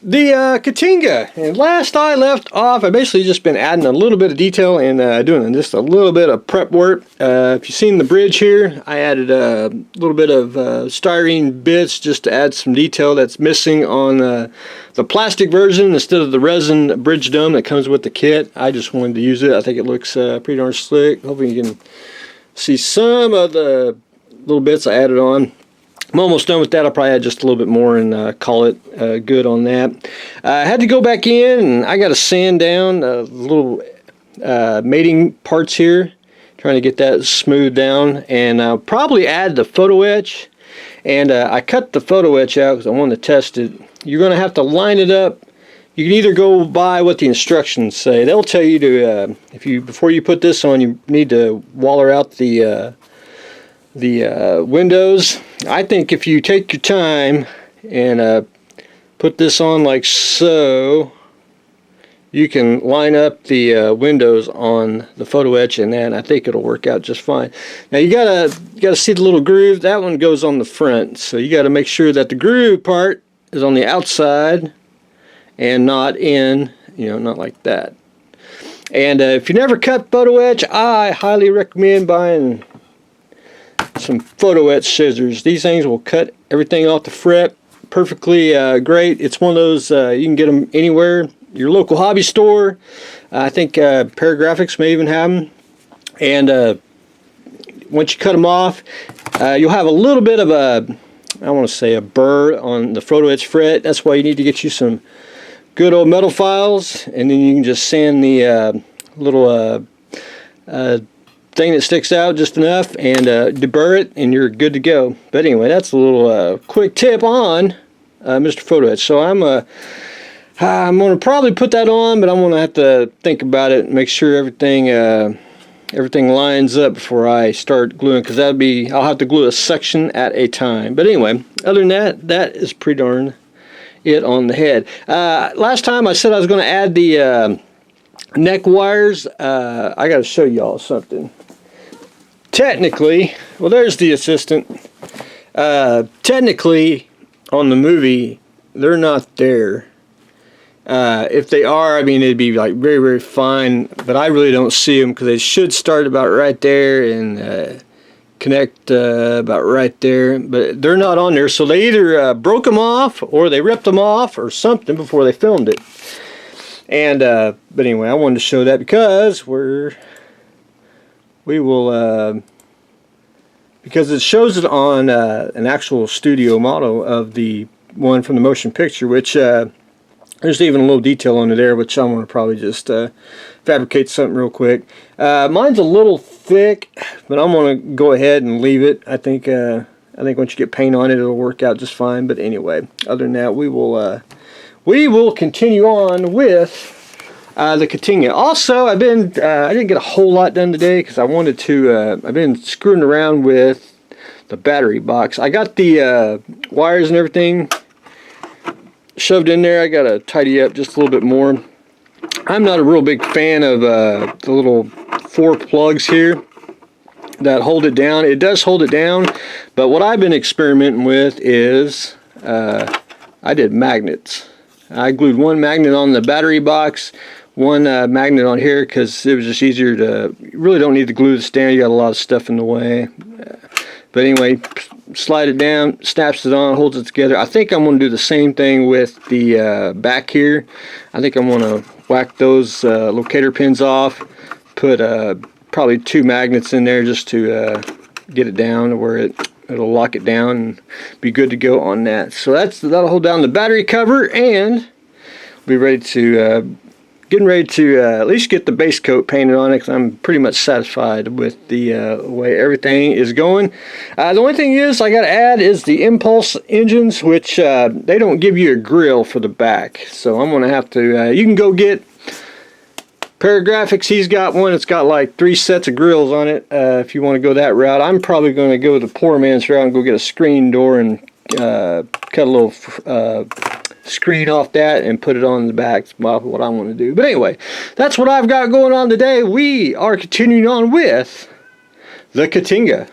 The Katinga, and last I left off, I basically just been adding a little bit of detail and doing just a little bit of prep work. If you've seen the bridge here, I added a little bit of styrene bits just to add some detail that's missing on the plastic version instead of the resin bridge dome that comes with the kit. I just wanted to use it. I think it looks pretty darn slick. Hopefully you can see some of the little bits I added on. I'm almost done with that. I'll probably add just a little bit more and call it good on that. I had to go back in and I got to sand down little mating parts here, trying to get that smoothed down, and I'll probably add the photo etch. And I cut the photo etch out because I wanted to test it. You're going to have to line it up. You can either go by what the instructions say. They'll tell you to, before you put this on, you need to waller out the windows. I think if you take your time and put this on like so, you can line up the windows on the photo etch, and then I think it'll work out just fine. Now you gotta see the little groove. That one goes on the front, so you got to make sure that the groove part is on the outside and not in, not like that. And if you never cut photo etch, I highly recommend buying some photo etch scissors. These things will cut everything off the fret perfectly great. It's one of those, you can get them anywhere, your local hobby store. I think Paragraphics may even have them. And once you cut them off, you'll have a little bit of I want to say a burr on the photo etch fret. That's why you need to get you some good old metal files, and then you can just sand the little thing that sticks out just enough and deburr it, and you're good to go. But anyway, that's a little quick tip on Mr. Photo Etch. So I'm going to probably put that on, but I'm going to have to think about it and make sure everything lines up before I start gluing, because I'll have to glue a section at a time. But anyway, other than that, that is pretty darn it on the head. Last time I said I was going to add the neck wires. I got to show y'all something. Technically, well, there's the assistant. Technically, on the movie, they're not there. If they are, I mean, it'd be like very, very fine, but I really don't see them because they should start about right there and connect about right there, but they're not on there, so they either broke them off or they ripped them off or something before they filmed it. And but anyway, I wanted to show that because because it shows it on an actual studio model of the one from the motion picture, which there's even a little detail under there, which I'm going to probably just fabricate something real quick. Mine's a little thick, but I'm going to go ahead and leave it. I think once you get paint on it, it'll work out just fine. But anyway, other than that, we will continue on with the Katinga. Also, I didn't get a whole lot done today because I wanted to. I've been screwing around with the battery box. I got the wires and everything shoved in there. I got to tidy up just a little bit more. I'm not a real big fan of the little 4 plugs here that hold it down. It does hold it down, but what I've been experimenting with is I did magnets. I glued one magnet on the battery box, one magnet on here, because it was just easier to, you really don't need to glue this down. You got a lot of stuff in the way. But anyway, slide it down, snaps it on, holds it together. I think I'm going to do the same thing with the back here. I think I'm going to whack those locator pins off, put probably 2 magnets in there just to get it down to where it'll lock it down and be good to go on that. So that'll hold down the battery cover, and we'll be ready to getting ready to at least get the base coat painted on it, because I'm pretty much satisfied with the way everything is going. The only thing is I got to add is the Impulse engines, which they don't give you a grill for the back, so I'm going to have to, you can go get Paragraphics. He's got one. It's got like 3 sets of grills on it if you want to go that route. I'm probably going to go the poor man's route and go get a screen door and cut a little screen off that and put it on the back. That's what I want to do. But anyway, that's what I've got going on today. We are continuing on with the Katinga.